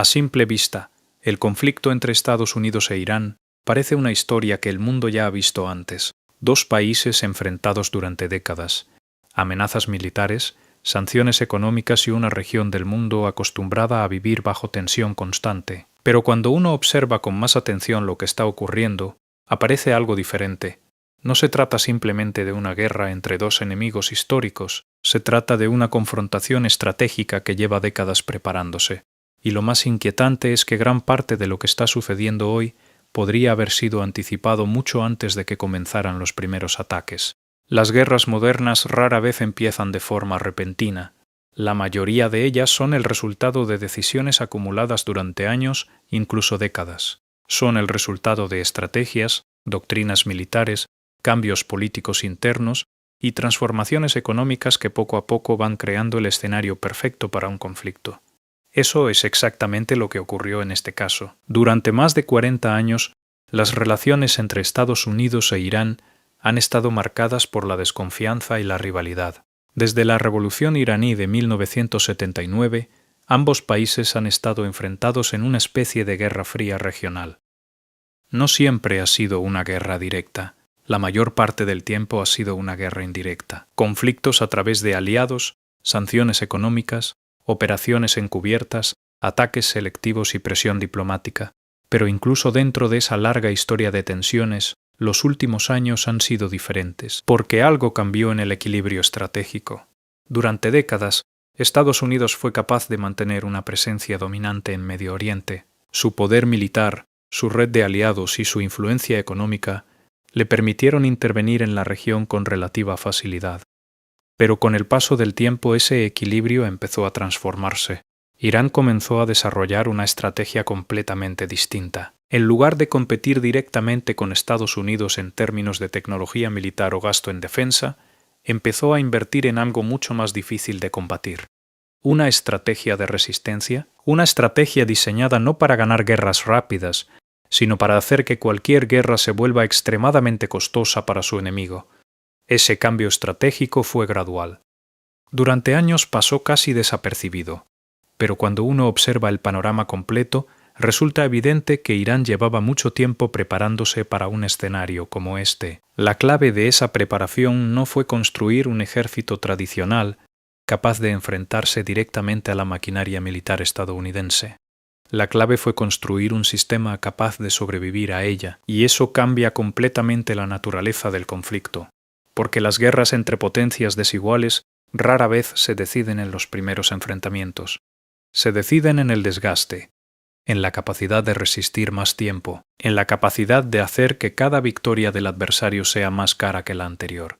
A simple vista, el conflicto entre Estados Unidos e Irán parece una historia que el mundo ya ha visto antes. Dos países enfrentados durante décadas, amenazas militares, sanciones económicas y una región del mundo acostumbrada a vivir bajo tensión constante. Pero cuando uno observa con más atención lo que está ocurriendo, aparece algo diferente. No se trata simplemente de una guerra entre dos enemigos históricos, se trata de una confrontación estratégica que lleva décadas preparándose. Y lo más inquietante es que gran parte de lo que está sucediendo hoy podría haber sido anticipado mucho antes de que comenzaran los primeros ataques. Las guerras modernas rara vez empiezan de forma repentina. La mayoría de ellas son el resultado de decisiones acumuladas durante años, incluso décadas. Son el resultado de estrategias, doctrinas militares, cambios políticos internos y transformaciones económicas que poco a poco van creando el escenario perfecto para un conflicto. Eso es exactamente lo que ocurrió en este caso. Durante más de 40 años, las relaciones entre Estados Unidos e Irán han estado marcadas por la desconfianza y la rivalidad. Desde la Revolución iraní de 1979, ambos países han estado enfrentados en una especie de guerra fría regional. No siempre ha sido una guerra directa. La mayor parte del tiempo ha sido una guerra indirecta. Conflictos a través de aliados, sanciones económicas, operaciones encubiertas, ataques selectivos y presión diplomática. Pero incluso dentro de esa larga historia de tensiones, los últimos años han sido diferentes, porque algo cambió en el equilibrio estratégico. Durante décadas, Estados Unidos fue capaz de mantener una presencia dominante en Medio Oriente. Su poder militar, su red de aliados y su influencia económica le permitieron intervenir en la región con relativa facilidad. Pero con el paso del tiempo ese equilibrio empezó a transformarse. Irán comenzó a desarrollar una estrategia completamente distinta. En lugar de competir directamente con Estados Unidos en términos de tecnología militar o gasto en defensa, empezó a invertir en algo mucho más difícil de combatir. Una estrategia de resistencia, una estrategia diseñada no para ganar guerras rápidas, sino para hacer que cualquier guerra se vuelva extremadamente costosa para su enemigo. Ese cambio estratégico fue gradual. Durante años pasó casi desapercibido, pero cuando uno observa el panorama completo, resulta evidente que Irán llevaba mucho tiempo preparándose para un escenario como este. La clave de esa preparación no fue construir un ejército tradicional capaz de enfrentarse directamente a la maquinaria militar estadounidense. La clave fue construir un sistema capaz de sobrevivir a ella, y eso cambia completamente la naturaleza del conflicto, porque las guerras entre potencias desiguales rara vez se deciden en los primeros enfrentamientos. Se deciden en el desgaste, en la capacidad de resistir más tiempo, en la capacidad de hacer que cada victoria del adversario sea más cara que la anterior.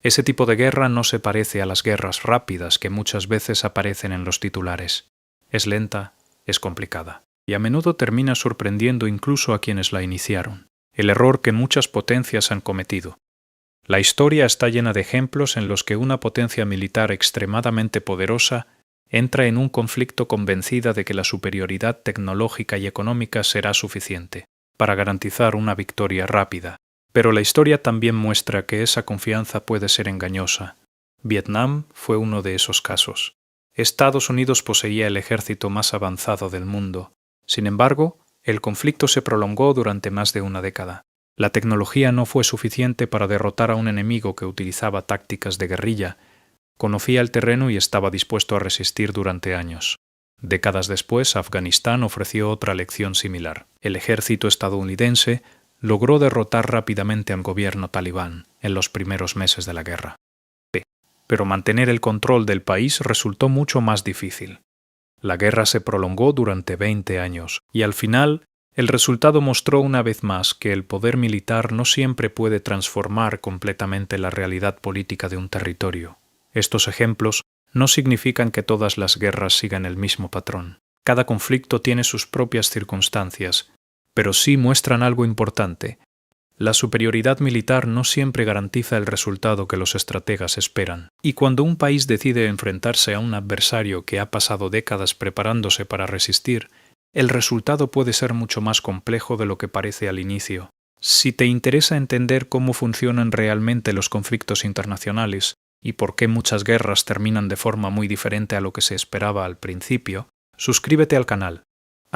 Ese tipo de guerra no se parece a las guerras rápidas que muchas veces aparecen en los titulares. Es lenta, es complicada, y a menudo termina sorprendiendo incluso a quienes la iniciaron. El error que muchas potencias han cometido. La historia está llena de ejemplos en los que una potencia militar extremadamente poderosa entra en un conflicto convencida de que la superioridad tecnológica y económica será suficiente para garantizar una victoria rápida. Pero la historia también muestra que esa confianza puede ser engañosa. Vietnam fue uno de esos casos. Estados Unidos poseía el ejército más avanzado del mundo. Sin embargo, el conflicto se prolongó durante más de una década. La tecnología no fue suficiente para derrotar a un enemigo que utilizaba tácticas de guerrilla, conocía el terreno y estaba dispuesto a resistir durante años. Décadas después, Afganistán ofreció otra lección similar. El ejército estadounidense logró derrotar rápidamente al gobierno talibán en los primeros meses de la guerra. Pero mantener el control del país resultó mucho más difícil. La guerra se prolongó durante 20 años, y al final, el resultado mostró una vez más que el poder militar no siempre puede transformar completamente la realidad política de un territorio. Estos ejemplos no significan que todas las guerras sigan el mismo patrón. Cada conflicto tiene sus propias circunstancias, pero sí muestran algo importante. La superioridad militar no siempre garantiza el resultado que los estrategas esperan. Y cuando un país decide enfrentarse a un adversario que ha pasado décadas preparándose para resistir, el resultado puede ser mucho más complejo de lo que parece al inicio. Si te interesa entender cómo funcionan realmente los conflictos internacionales y por qué muchas guerras terminan de forma muy diferente a lo que se esperaba al principio, suscríbete al canal.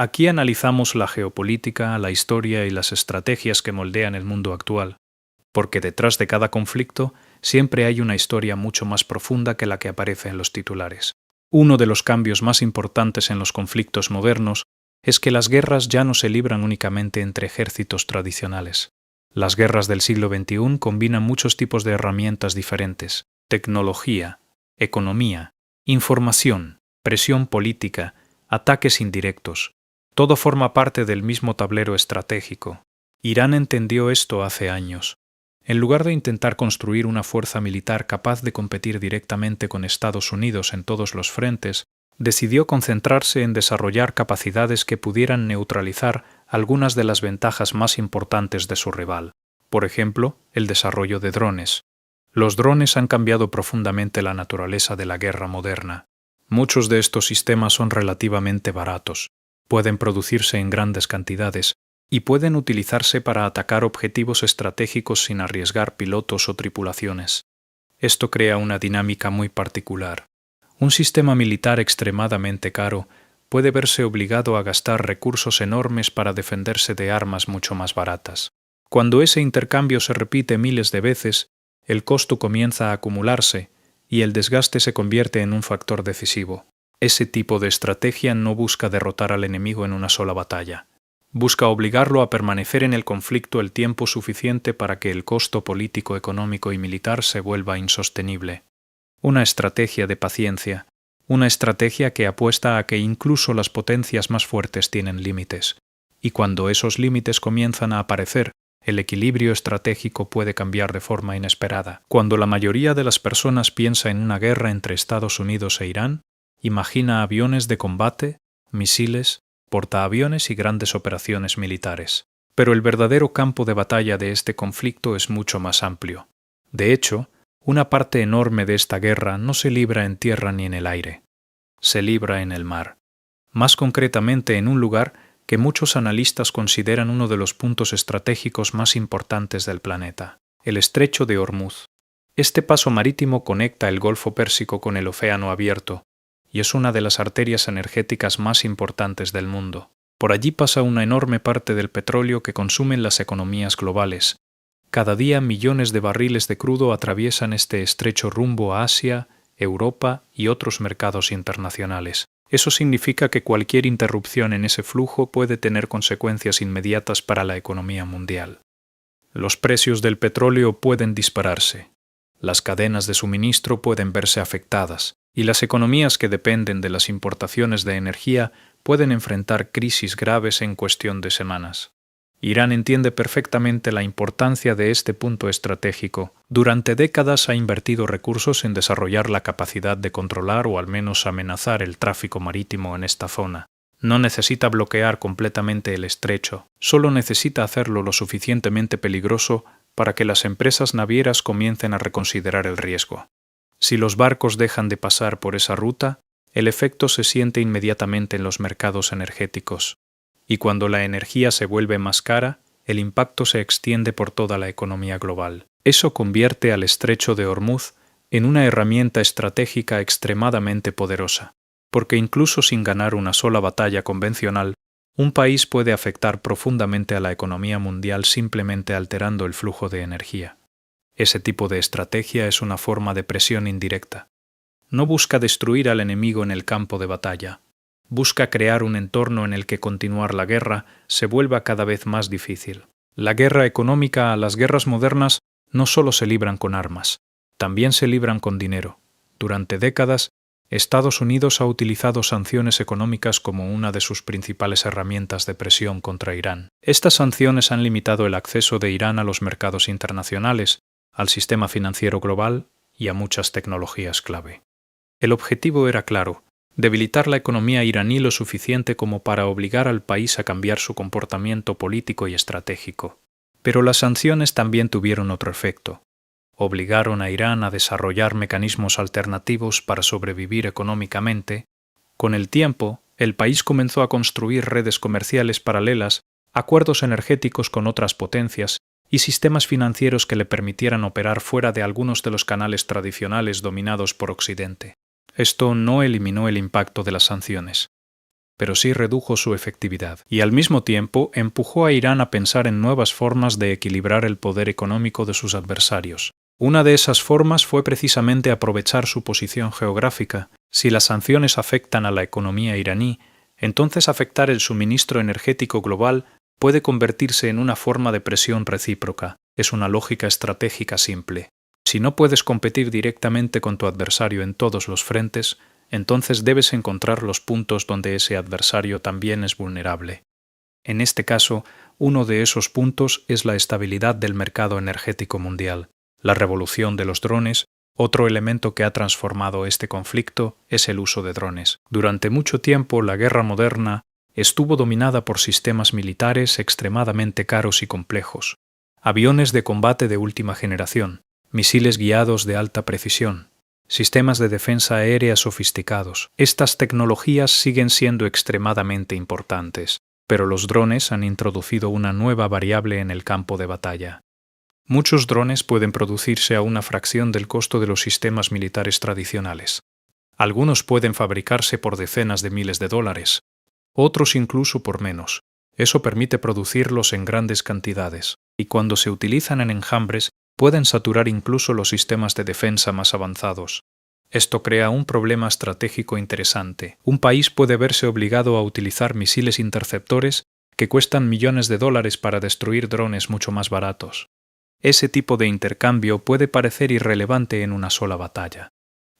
Aquí analizamos la geopolítica, la historia y las estrategias que moldean el mundo actual, porque detrás de cada conflicto siempre hay una historia mucho más profunda que la que aparece en los titulares. Uno de los cambios más importantes en los conflictos modernos es que las guerras ya no se libran únicamente entre ejércitos tradicionales. Las guerras del siglo XXI combinan muchos tipos de herramientas diferentes: tecnología, economía, información, presión política, ataques indirectos. Todo forma parte del mismo tablero estratégico. Irán entendió esto hace años. En lugar de intentar construir una fuerza militar capaz de competir directamente con Estados Unidos en todos los frentes, decidió concentrarse en desarrollar capacidades que pudieran neutralizar algunas de las ventajas más importantes de su rival. Por ejemplo, el desarrollo de drones. Los drones han cambiado profundamente la naturaleza de la guerra moderna. Muchos de estos sistemas son relativamente baratos, pueden producirse en grandes cantidades y pueden utilizarse para atacar objetivos estratégicos sin arriesgar pilotos o tripulaciones. Esto crea una dinámica muy particular. Un sistema militar extremadamente caro puede verse obligado a gastar recursos enormes para defenderse de armas mucho más baratas. Cuando ese intercambio se repite miles de veces, el costo comienza a acumularse y el desgaste se convierte en un factor decisivo. Ese tipo de estrategia no busca derrotar al enemigo en una sola batalla. Busca obligarlo a permanecer en el conflicto el tiempo suficiente para que el costo político, económico y militar se vuelva insostenible. Una estrategia de paciencia, una estrategia que apuesta a que incluso las potencias más fuertes tienen límites, y cuando esos límites comienzan a aparecer, el equilibrio estratégico puede cambiar de forma inesperada. Cuando la mayoría de las personas piensa en una guerra entre Estados Unidos e Irán, imagina aviones de combate, misiles, portaaviones y grandes operaciones militares. Pero el verdadero campo de batalla de este conflicto es mucho más amplio. De hecho, una parte enorme de esta guerra no se libra en tierra ni en el aire. Se libra en el mar. Más concretamente en un lugar que muchos analistas consideran uno de los puntos estratégicos más importantes del planeta, el Estrecho de Hormuz. Este paso marítimo conecta el Golfo Pérsico con el Océano Abierto y es una de las arterias energéticas más importantes del mundo. Por allí pasa una enorme parte del petróleo que consumen las economías globales. Cada día millones de barriles de crudo atraviesan este estrecho rumbo a Asia, Europa y otros mercados internacionales. Eso significa que cualquier interrupción en ese flujo puede tener consecuencias inmediatas para la economía mundial. Los precios del petróleo pueden dispararse, las cadenas de suministro pueden verse afectadas, y las economías que dependen de las importaciones de energía pueden enfrentar crisis graves en cuestión de semanas. Irán entiende perfectamente la importancia de este punto estratégico. Durante décadas ha invertido recursos en desarrollar la capacidad de controlar o al menos amenazar el tráfico marítimo en esta zona. No necesita bloquear completamente el estrecho, solo necesita hacerlo lo suficientemente peligroso para que las empresas navieras comiencen a reconsiderar el riesgo. Si los barcos dejan de pasar por esa ruta, el efecto se siente inmediatamente en los mercados energéticos. Y cuando la energía se vuelve más cara, el impacto se extiende por toda la economía global. Eso convierte al Estrecho de Hormuz en una herramienta estratégica extremadamente poderosa, porque incluso sin ganar una sola batalla convencional, un país puede afectar profundamente a la economía mundial simplemente alterando el flujo de energía. Ese tipo de estrategia es una forma de presión indirecta. No busca destruir al enemigo en el campo de batalla. Busca crear un entorno en el que continuar la guerra se vuelva cada vez más difícil. La guerra económica, las guerras modernas, no solo se libran con armas, también se libran con dinero. Durante décadas, Estados Unidos ha utilizado sanciones económicas como una de sus principales herramientas de presión contra Irán. Estas sanciones han limitado el acceso de Irán a los mercados internacionales, al sistema financiero global y a muchas tecnologías clave. El objetivo era claro: debilitar la economía iraní lo suficiente como para obligar al país a cambiar su comportamiento político y estratégico. Pero las sanciones también tuvieron otro efecto. Obligaron a Irán a desarrollar mecanismos alternativos para sobrevivir económicamente. Con el tiempo, el país comenzó a construir redes comerciales paralelas, acuerdos energéticos con otras potencias y sistemas financieros que le permitieran operar fuera de algunos de los canales tradicionales dominados por Occidente. Esto no eliminó el impacto de las sanciones. pero sí redujo su efectividad, y al mismo tiempo empujó a Irán a pensar en nuevas formas de equilibrar el poder económico de sus adversarios. Una de esas formas fue precisamente aprovechar su posición geográfica. Si las sanciones afectan a la economía iraní, entonces afectar el suministro energético global puede convertirse en una forma de presión recíproca. Es una lógica estratégica simple. Si no puedes competir directamente con tu adversario en todos los frentes, entonces debes encontrar los puntos donde ese adversario también es vulnerable. En este caso, uno de esos puntos es la estabilidad del mercado energético mundial. La revolución de los drones, otro elemento que ha transformado este conflicto, es el uso de drones. Durante mucho tiempo, la guerra moderna estuvo dominada por sistemas militares extremadamente caros y complejos, aviones de combate de última generación, misiles guiados de alta precisión, sistemas de defensa aérea sofisticados. Estas tecnologías siguen siendo extremadamente importantes, pero los drones han introducido una nueva variable en el campo de batalla. Muchos drones pueden producirse a una fracción del costo de los sistemas militares tradicionales. Algunos pueden fabricarse por decenas de miles de dólares, otros incluso por menos. Eso permite producirlos en grandes cantidades, y cuando se utilizan en enjambres, pueden saturar incluso los sistemas de defensa más avanzados. Esto crea un problema estratégico interesante. Un país puede verse obligado a utilizar misiles interceptores que cuestan millones de dólares para destruir drones mucho más baratos. Ese tipo de intercambio puede parecer irrelevante en una sola batalla,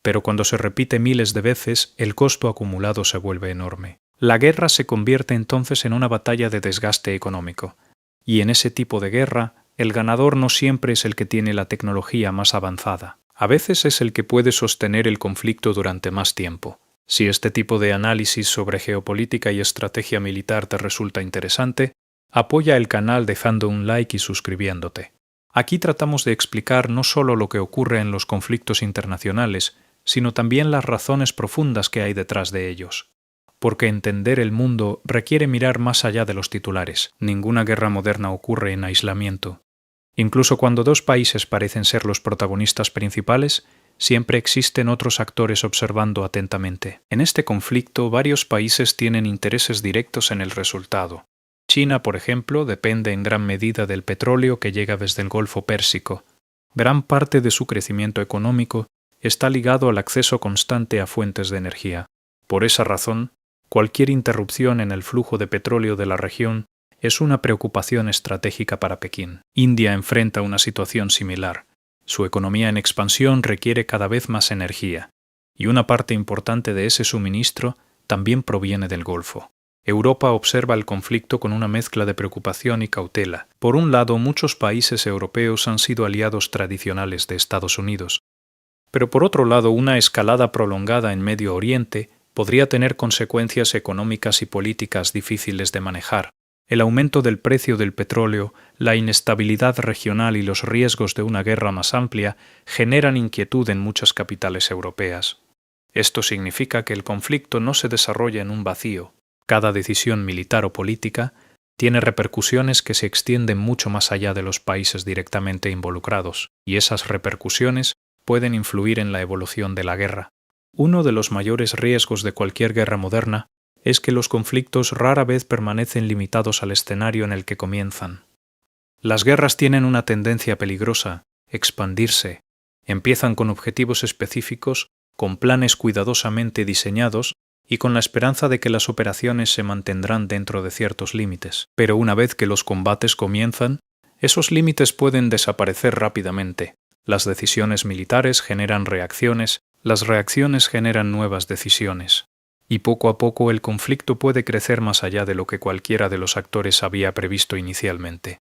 pero cuando se repite miles de veces, el costo acumulado se vuelve enorme. La guerra se convierte entonces en una batalla de desgaste económico, y en ese tipo de guerra, el ganador no siempre es el que tiene la tecnología más avanzada. A veces es el que puede sostener el conflicto durante más tiempo. Si este tipo de análisis sobre geopolítica y estrategia militar te resulta interesante, apoya el canal dejando un like y suscribiéndote. Aquí tratamos de explicar no solo lo que ocurre en los conflictos internacionales, sino también las razones profundas que hay detrás de ellos. Porque entender el mundo requiere mirar más allá de los titulares. Ninguna guerra moderna ocurre en aislamiento. Incluso cuando dos países parecen ser los protagonistas principales, siempre existen otros actores observando atentamente. En este conflicto, varios países tienen intereses directos en el resultado. China, por ejemplo, depende en gran medida del petróleo que llega desde el Golfo Pérsico. Gran parte de su crecimiento económico está ligado al acceso constante a fuentes de energía. Por esa razón, cualquier interrupción en el flujo de petróleo de la región es una preocupación estratégica para Pekín. India enfrenta una situación similar. Su economía en expansión requiere cada vez más energía, y una parte importante de ese suministro también proviene del Golfo. Europa observa el conflicto con una mezcla de preocupación y cautela. Por un lado, muchos países europeos han sido aliados tradicionales de Estados Unidos, pero por otro lado, una escalada prolongada en Medio Oriente podría tener consecuencias económicas y políticas difíciles de manejar. El aumento del precio del petróleo, la inestabilidad regional y los riesgos de una guerra más amplia generan inquietud en muchas capitales europeas. Esto significa que el conflicto no se desarrolla en un vacío. Cada decisión militar o política tiene repercusiones que se extienden mucho más allá de los países directamente involucrados, y esas repercusiones pueden influir en la evolución de la guerra. Uno de los mayores riesgos de cualquier guerra moderna es que los conflictos rara vez permanecen limitados al escenario en el que comienzan. Las guerras tienen una tendencia peligrosa, expandirse. Empiezan con objetivos específicos, con planes cuidadosamente diseñados y con la esperanza de que las operaciones se mantendrán dentro de ciertos límites. Pero una vez que los combates comienzan, esos límites pueden desaparecer rápidamente. Las decisiones militares generan reacciones, las reacciones generan nuevas decisiones. Y poco a poco el conflicto puede crecer más allá de lo que cualquiera de los actores había previsto inicialmente.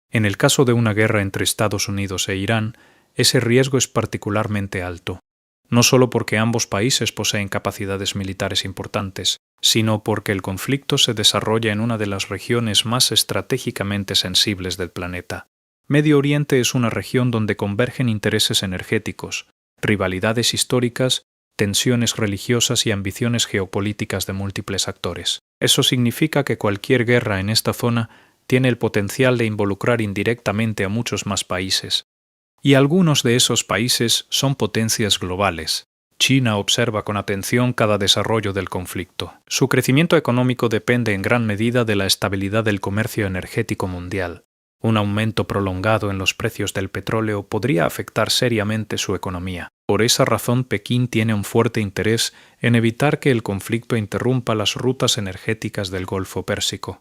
En el caso de una guerra entre Estados Unidos e Irán, ese riesgo es particularmente alto, no solo porque ambos países poseen capacidades militares importantes, sino porque el conflicto se desarrolla en una de las regiones más estratégicamente sensibles del planeta. Medio Oriente es una región donde convergen intereses energéticos, rivalidades históricas, tensiones religiosas y ambiciones geopolíticas de múltiples actores. Eso significa que cualquier guerra en esta zona tiene el potencial de involucrar indirectamente a muchos más países. Y algunos de esos países son potencias globales, China observa con atención cada desarrollo del conflicto. Su crecimiento económico depende en gran medida de la estabilidad del comercio energético mundial. Un aumento prolongado en los precios del petróleo podría afectar seriamente su economía. Por esa razón, Pekín tiene un fuerte interés en evitar que el conflicto interrumpa las rutas energéticas del Golfo Pérsico.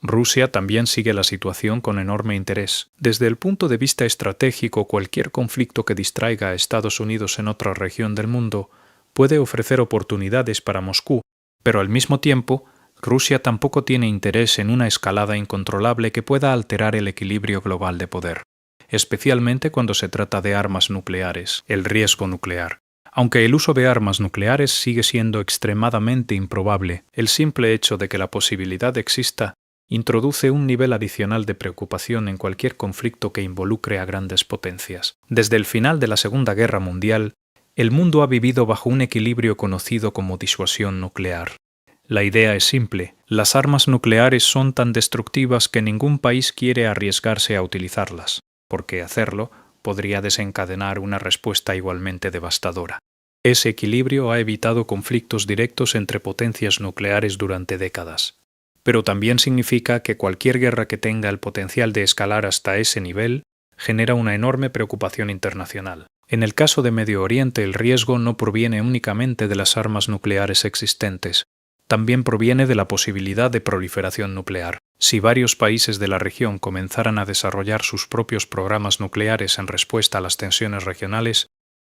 Rusia también sigue la situación con enorme interés. Desde el punto de vista estratégico, cualquier conflicto que distraiga a Estados Unidos en otra región del mundo puede ofrecer oportunidades para Moscú, pero al mismo tiempo, Rusia tampoco tiene interés en una escalada incontrolable que pueda alterar el equilibrio global de poder, especialmente cuando se trata de armas nucleares, el riesgo nuclear. Aunque el uso de armas nucleares sigue siendo extremadamente improbable, el simple hecho de que la posibilidad exista introduce un nivel adicional de preocupación en cualquier conflicto que involucre a grandes potencias. Desde el final de la Segunda Guerra Mundial, el mundo ha vivido bajo un equilibrio conocido como disuasión nuclear. La idea es simple: las armas nucleares son tan destructivas que ningún país quiere arriesgarse a utilizarlas, porque hacerlo podría desencadenar una respuesta igualmente devastadora. Ese equilibrio ha evitado conflictos directos entre potencias nucleares durante décadas. Pero también significa que cualquier guerra que tenga el potencial de escalar hasta ese nivel genera una enorme preocupación internacional. En el caso de Medio Oriente, el riesgo no proviene únicamente de las armas nucleares existentes, también proviene de la posibilidad de proliferación nuclear. Si varios países de la región comenzaran a desarrollar sus propios programas nucleares en respuesta a las tensiones regionales,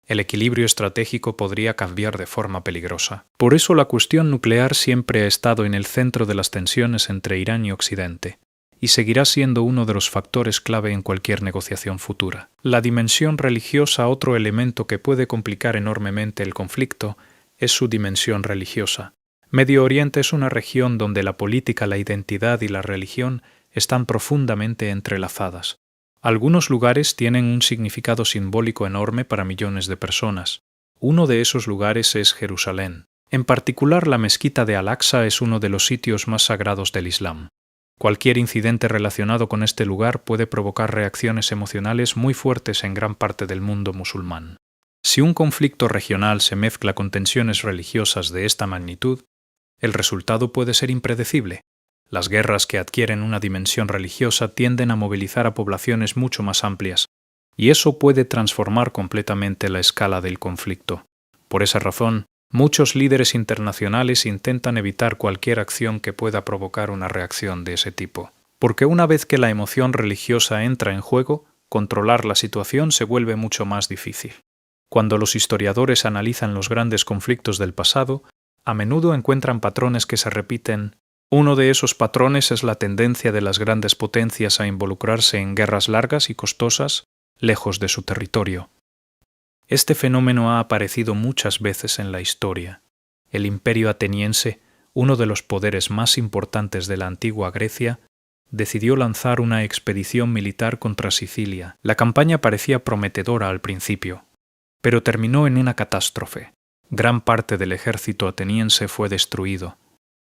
el equilibrio estratégico podría cambiar de forma peligrosa. Por eso la cuestión nuclear siempre ha estado en el centro de las tensiones entre Irán y Occidente, y seguirá siendo uno de los factores clave en cualquier negociación futura. La dimensión religiosa, otro elemento que puede complicar enormemente el conflicto, es su dimensión religiosa. Medio Oriente es una región donde la política, la identidad y la religión están profundamente entrelazadas. Algunos lugares tienen un significado simbólico enorme para millones de personas. Uno de esos lugares es Jerusalén. En particular, la mezquita de Al-Aqsa es uno de los sitios más sagrados del Islam. Cualquier incidente relacionado con este lugar puede provocar reacciones emocionales muy fuertes en gran parte del mundo musulmán. Si un conflicto regional se mezcla con tensiones religiosas de esta magnitud, el resultado puede ser impredecible. Las guerras que adquieren una dimensión religiosa tienden a movilizar a poblaciones mucho más amplias, y eso puede transformar completamente la escala del conflicto. Por esa razón, muchos líderes internacionales intentan evitar cualquier acción que pueda provocar una reacción de ese tipo, porque una vez que la emoción religiosa entra en juego, controlar la situación se vuelve mucho más difícil. Cuando los historiadores analizan los grandes conflictos del pasado, a menudo encuentran patrones que se repiten. Uno de esos patrones es la tendencia de las grandes potencias a involucrarse en guerras largas y costosas, lejos de su territorio. Este fenómeno ha aparecido muchas veces en la historia. El Imperio ateniense, uno de los poderes más importantes de la antigua Grecia, decidió lanzar una expedición militar contra Sicilia. La campaña parecía prometedora al principio, pero terminó en una catástrofe. Gran parte del ejército ateniense fue destruido,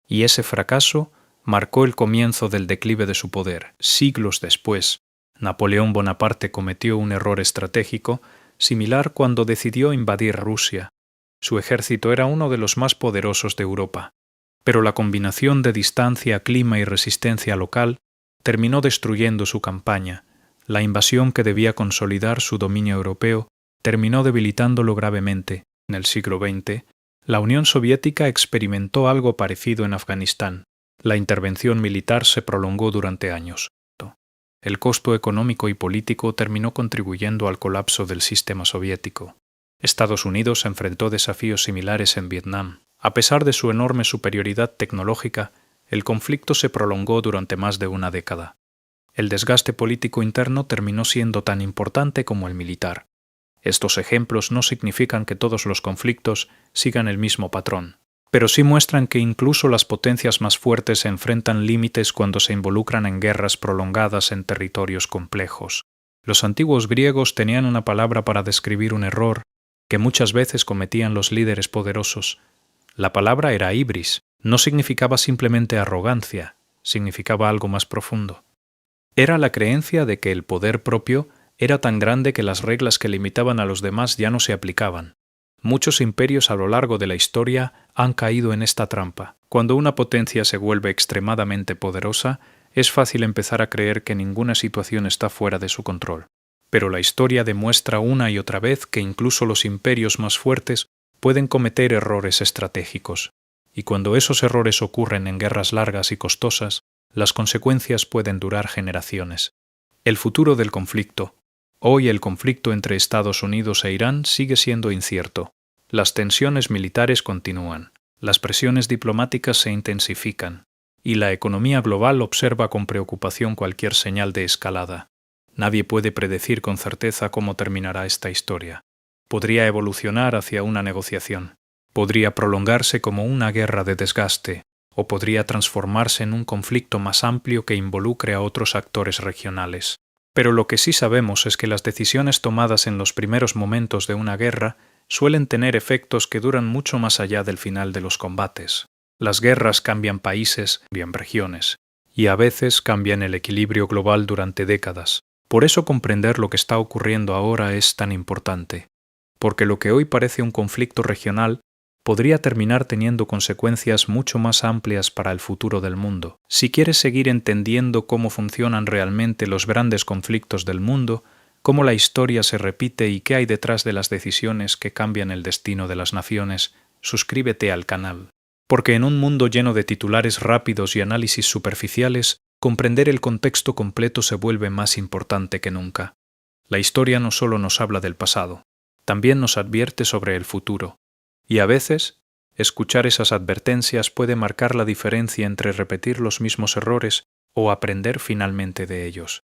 y ese fracaso marcó el comienzo del declive de su poder. Siglos después, Napoleón Bonaparte cometió un error estratégico similar cuando decidió invadir Rusia. Su ejército era uno de los más poderosos de Europa, pero la combinación de distancia, clima y resistencia local terminó destruyendo su campaña. La invasión que debía consolidar su dominio europeo terminó debilitándolo gravemente. En el siglo XX, la Unión Soviética experimentó algo parecido en Afganistán. La intervención militar se prolongó durante años. El costo económico y político terminó contribuyendo al colapso del sistema soviético. Estados Unidos enfrentó desafíos similares en Vietnam. A pesar de su enorme superioridad tecnológica, el conflicto se prolongó durante más de una década. El desgaste político interno terminó siendo tan importante como el militar. Estos ejemplos no significan que todos los conflictos sigan el mismo patrón, pero sí muestran que incluso las potencias más fuertes enfrentan límites cuando se involucran en guerras prolongadas en territorios complejos. Los antiguos griegos tenían una palabra para describir un error que muchas veces cometían los líderes poderosos. La palabra era hibris. No significaba simplemente arrogancia, significaba algo más profundo. Era la creencia de que el poder propio era tan grande que las reglas que limitaban a los demás ya no se aplicaban. Muchos imperios a lo largo de la historia han caído en esta trampa. Cuando una potencia se vuelve extremadamente poderosa, es fácil empezar a creer que ninguna situación está fuera de su control. Pero la historia demuestra una y otra vez que incluso los imperios más fuertes pueden cometer errores estratégicos. Y cuando esos errores ocurren en guerras largas y costosas, las consecuencias pueden durar generaciones. El futuro del conflicto. Hoy el conflicto entre Estados Unidos e Irán sigue siendo incierto. Las tensiones militares continúan, las presiones diplomáticas se intensifican, y la economía global observa con preocupación cualquier señal de escalada. Nadie puede predecir con certeza cómo terminará esta historia. Podría evolucionar hacia una negociación, podría prolongarse como una guerra de desgaste, o podría transformarse en un conflicto más amplio que involucre a otros actores regionales. Pero lo que sí sabemos es que las decisiones tomadas en los primeros momentos de una guerra suelen tener efectos que duran mucho más allá del final de los combates. Las guerras cambian países, cambian regiones, y a veces cambian el equilibrio global durante décadas. Por eso comprender lo que está ocurriendo ahora es tan importante, porque lo que hoy parece un conflicto regional podría terminar teniendo consecuencias mucho más amplias para el futuro del mundo. Si quieres seguir entendiendo cómo funcionan realmente los grandes conflictos del mundo, cómo la historia se repite y qué hay detrás de las decisiones que cambian el destino de las naciones, suscríbete al canal. Porque en un mundo lleno de titulares rápidos y análisis superficiales, comprender el contexto completo se vuelve más importante que nunca. La historia no solo nos habla del pasado, también nos advierte sobre el futuro. Y a veces, escuchar esas advertencias puede marcar la diferencia entre repetir los mismos errores o aprender finalmente de ellos.